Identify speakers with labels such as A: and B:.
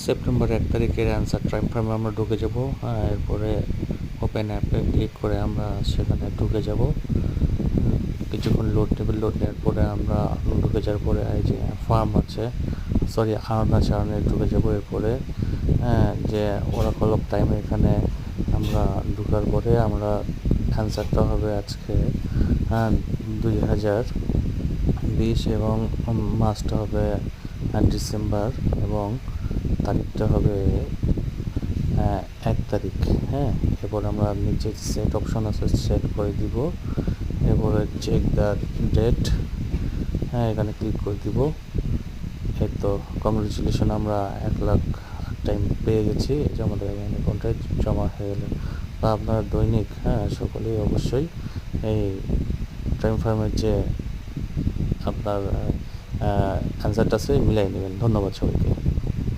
A: September 1 তারিখের answer time ফ্রেমে আমরা ঢুকে যাব। এরপরে ওপেন অ্যাপে ক্লিক করে আমরা সেখানে ঢুকে যাব। কিছুক্ষণ লোড নেবে, লোড নেওয়ার পরে আমরা ঢুকে যাওয়ার পরে এই যে ফার্ম আছে, সরি আর্ন আছে, আর্নে ঢুকে যাব। এরপরে যে ওরাকল অফ টাইমে এখানে আমরা ঢোকার পরে আমরা অ্যান্সারটা হবে আজকে 2020 এবং মাসটা হবে ডিসেম্বর এবং তারিখটা হবে 1 তারিখ। এরপর আমরা নিচে সেট অপশন আছে, সেট করে দিব। এরপরে চেক দ্য ডেট, এখানে ক্লিক করে দিব। এই তো কংগ্রেচুলেশন, আমরা 1 লাখ টাইম পেয়ে গেছি, এই যে আমাদের অ্যাকাউন্টে জমা হয়ে গেল। বা আপনারা দৈনিক সকলেই অবশ্যই এই টাইম ফ্রেমের যে আপনার অ্যান্সারটা আছে মিলাই নেবেন। ধন্যবাদ সবাইকে।